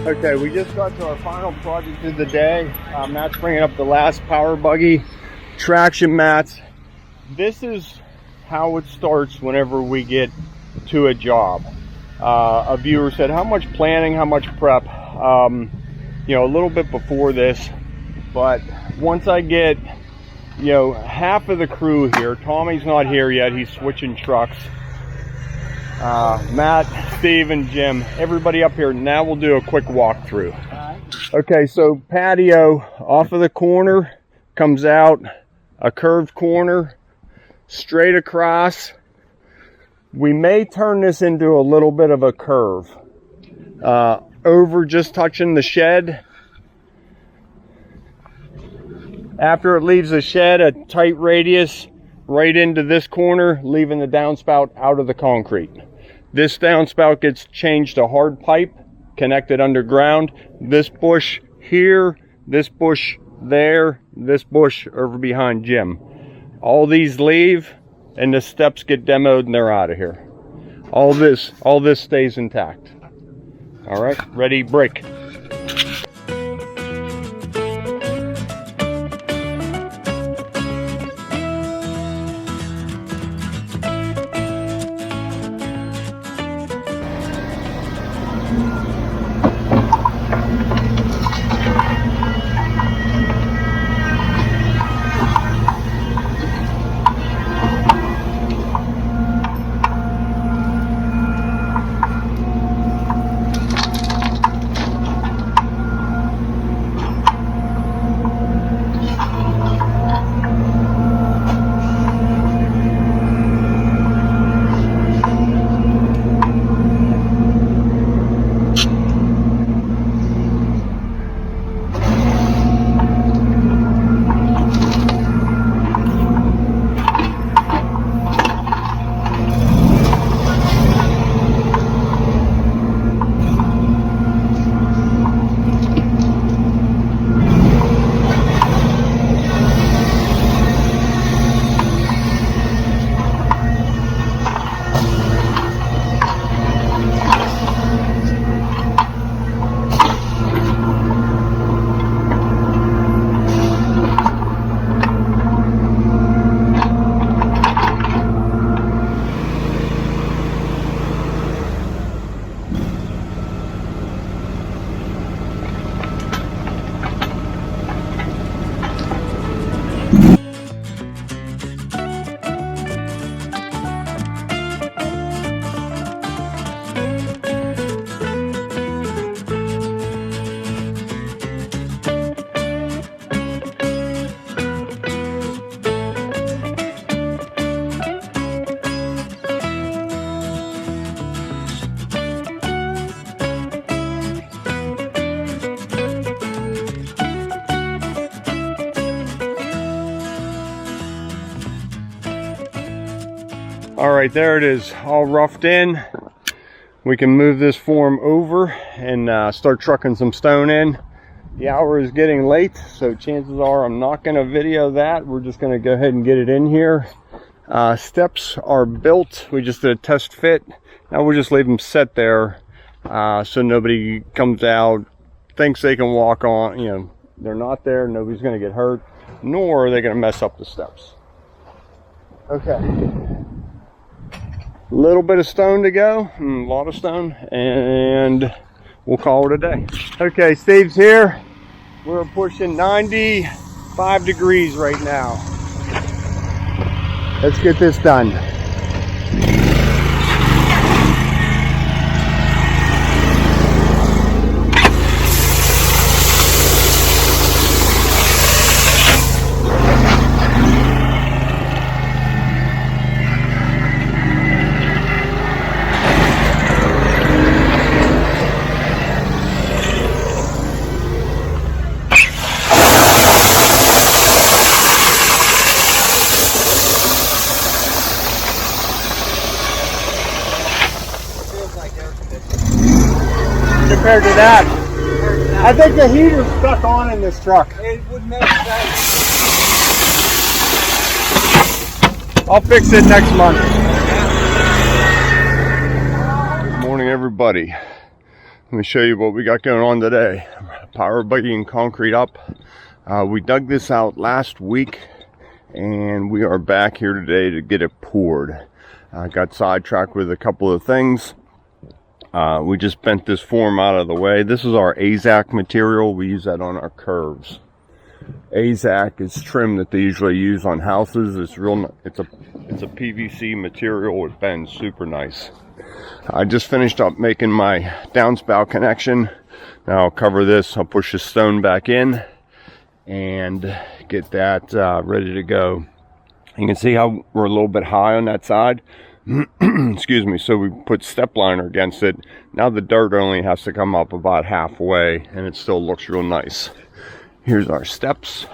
Okay, we just got to our final project of the day. Matt's bringing up the last power buggy, traction mats. This is how it starts whenever we get to a job. A viewer said, how much planning, how much prep? You know, a little bit before this, but once I get, you know, half of the crew here, Tommy's not here yet, he's switching trucks. Matt, Steve, and Jim, everybody up here. Now we'll do a quick walkthrough. Okay, so patio off of the corner, comes out a curved corner, straight across. We may turn this into a little bit of a curve. Over just touching the shed. After it leaves the shed, a tight radius right into this corner, leaving the downspout out of the concrete. This downspout gets changed to hard pipe, connected underground. This bush here, this bush there, this bush over behind Jim. All these leave, and the steps get demoed and they're out of here. All this stays intact. All right, ready, break. All right, there it is, all roughed in. We can move this form over and start trucking some stone in. The hour is getting late, so chances are I'm not gonna video that. We're just gonna go ahead and get it in here. Steps are built. We just did a test fit. Now we'll just leave them set there so nobody comes out, thinks they can walk on, you know, they're not there, nobody's gonna get hurt, nor are they gonna mess up the steps. Okay. Little bit of stone to go, a lot of stone, and we'll call it a day. Okay, Steve's here. We're pushing 95 degrees right now. Let's get this done. Compared to that, I think the heater's stuck on in this truck. It would make sense. I'll fix it next month. Good morning, everybody. Let me show you what we got going on today. Power buggying concrete up. We dug this out last week and we are back here today to get it poured. I got sidetracked with a couple of things. We just bent this form out of the way. This is our AZAC material. We use that on our curves. AZAC is trim that they usually use on houses. It's a PVC material. It bends super nice. I just finished up making my downspout connection. Now I'll cover this. I'll push the stone back in and get that ready to go. You can see how we're a little bit high on that side. Excuse me. So we put step liner against it. Now the dirt only has to come up about halfway and it still looks real nice. Here's our steps,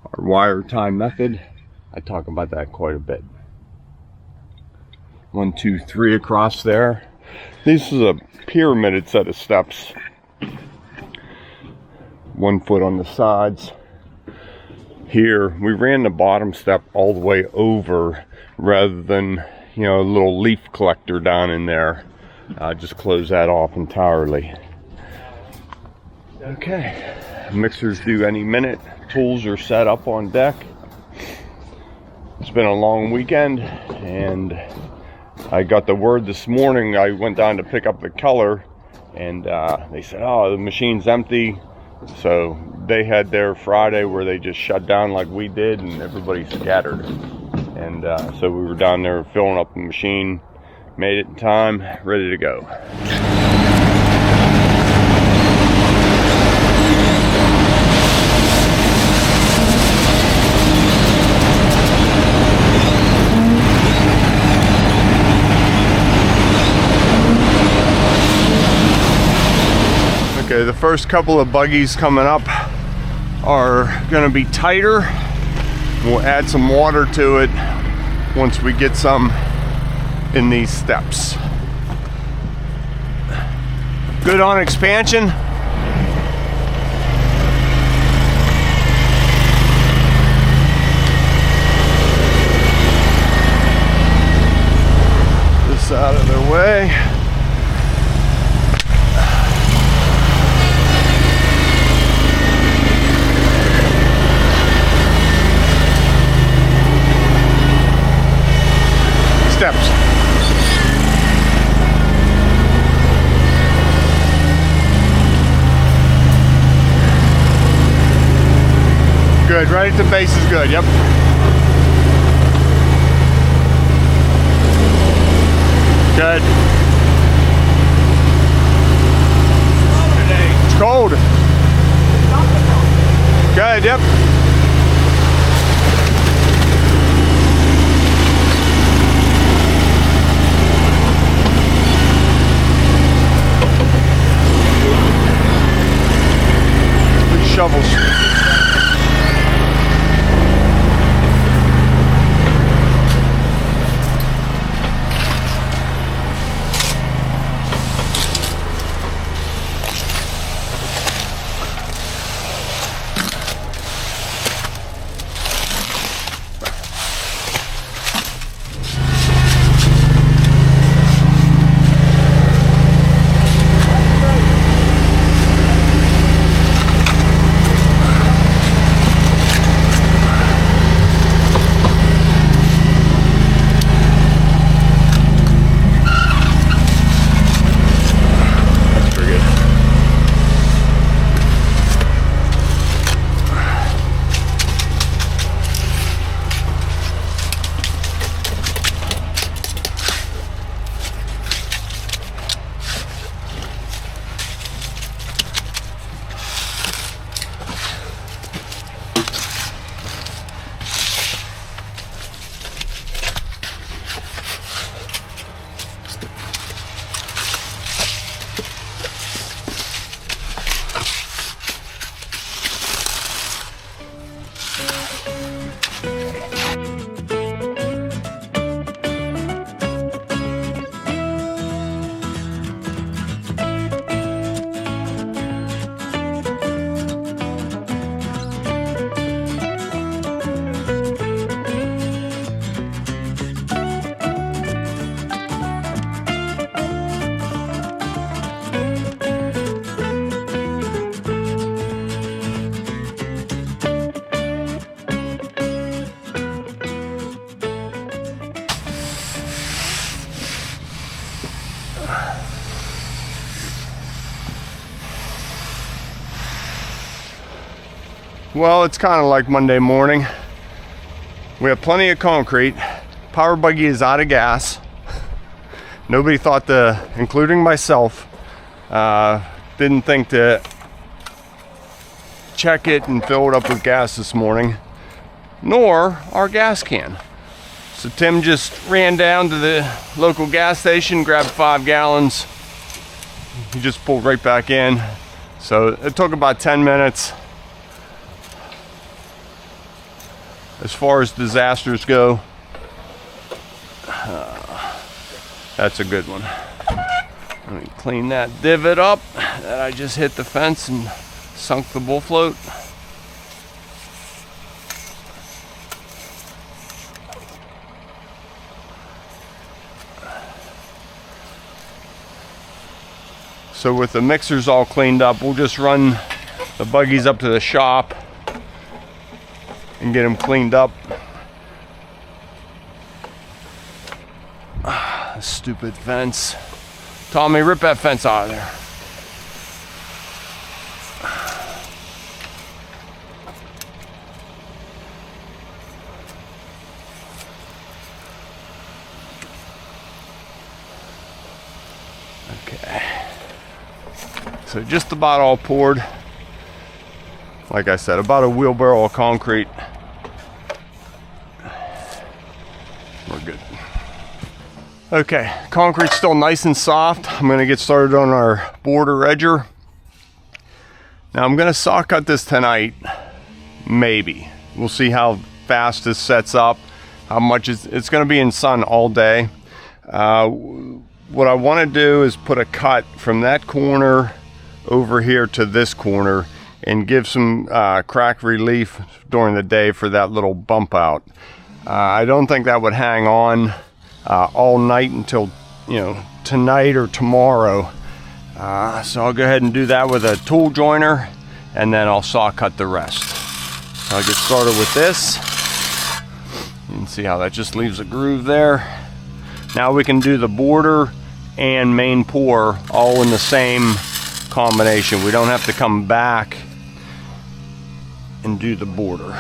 our wire tie method. I talk about that quite a bit. 1, 2, 3 across there. This is a pyramided set of steps. 1 foot on the sides. Here, we ran the bottom step all the way over rather than, you know, a little leaf collector down in there. Just close that off entirely. Okay, mixers due any minute. Tools are set up on deck. It's been a long weekend and I got the word this morning. I went down to pick up the color and they said, oh, the machine's empty. So they had their Friday where they just shut down like we did and everybody scattered. And so we were down there filling up the machine, made it in time, ready to go. Okay, the first couple of buggies coming up are going to be tighter. We'll add some water to it once we get some in these steps. Good on expansion. This out of their way. Steps. Good, right at the base is good, yep. Good. It's cold. Good, yep. Shovels. Well, it's kind of like Monday morning. We have plenty of concrete. Power buggy is out of gas. Nobody thought to, including myself, didn't think to check it and fill it up with gas this morning, nor our gas can. So Tim just ran down to the local gas station, grabbed 5 gallons. He just pulled right back in. So it took about 10 minutes. As far as disasters go, that's a good one. Let me clean that divot up that I just hit the fence and sunk the bull float. So with the mixers all cleaned up, we'll just run the buggies up to the shop and get them cleaned up. Stupid fence. Tommy, rip that fence out of there. Okay. So just about all poured. Like I said, about a wheelbarrow of concrete. We're good. Okay, concrete's still nice and soft. I'm gonna get started on our border edger. Now I'm gonna saw cut this tonight, maybe. We'll see how fast this sets up, how much it's gonna be in sun all day. What I wanna do is put a cut from that corner over here to this corner and give some crack relief during the day for that little bump out. I don't think that would hang on all night until, tonight or tomorrow. So I'll go ahead and do that with a tool joiner, and then I'll saw cut the rest. So I'll get started with this. You can see how that just leaves a groove there. Now we can do the border and main pour all in the same combination. We don't have to come back and do the border.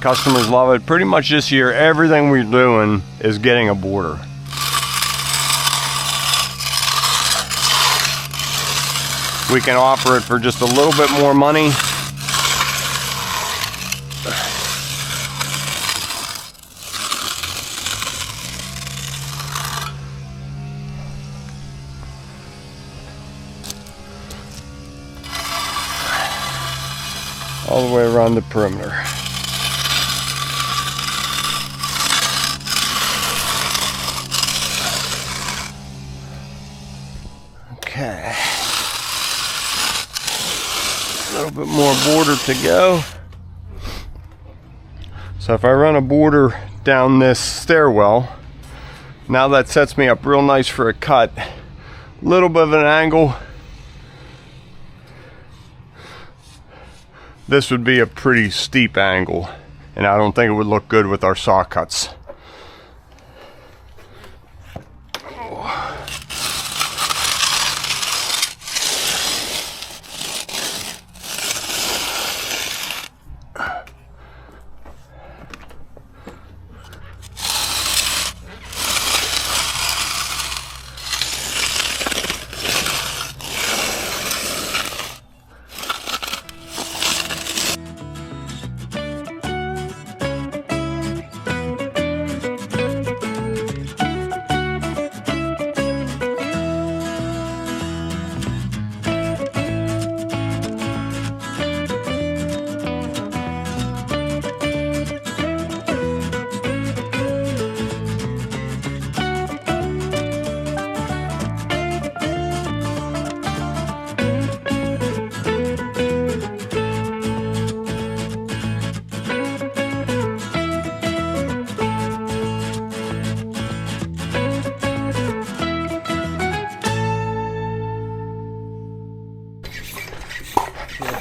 Customers love it. Pretty much this year, everything we're doing is getting a border. We can offer it for just a little bit more money. All the way around the perimeter. Okay. A little bit more border to go. So if I run a border down this stairwell, now that sets me up real nice for a cut. A little bit of an angle. This would be a pretty steep angle, and I don't think it would look good with our saw cuts.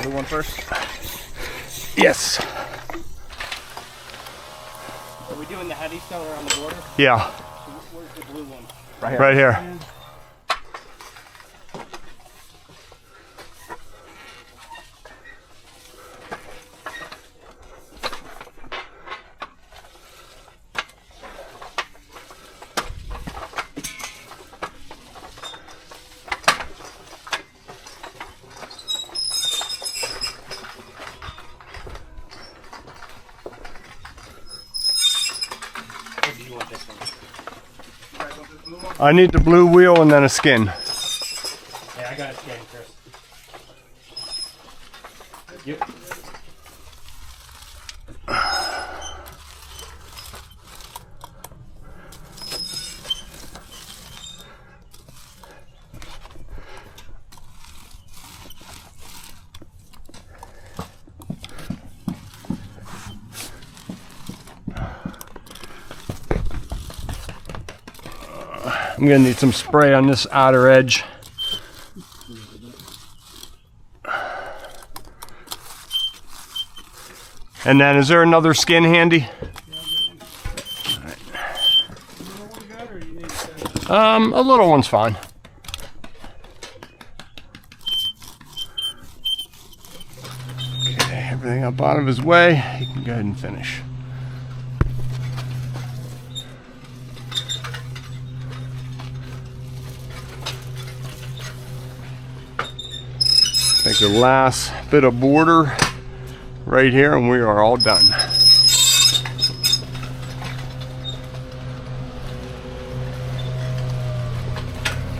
Blue one first? Yes. Are we doing the heavy stone around the border? Yeah. So where's the blue one? Right here. Right here. I need the blue wheel and then a skin. Yeah, I got a skin, Chris. Yep. I'm gonna need some spray on this outer edge. And then, is there another skin handy? A little one's fine. Okay, everything up out of his way. He can go ahead and finish. Take the last bit of border right here and we are all done.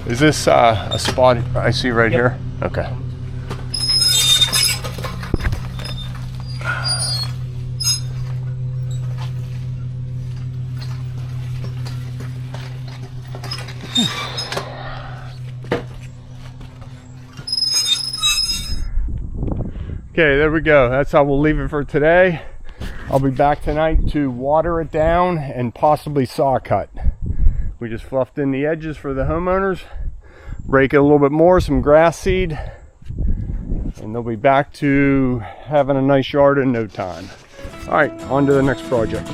Is this a spot I see right here? Okay. Okay, there we go. That's how we'll leave it for today. I'll be back tonight to water it down and possibly saw cut. We just fluffed in the edges for the homeowners. Rake it a little bit more, some grass seed, and they'll be back to having a nice yard in no time. All right, on to the next project.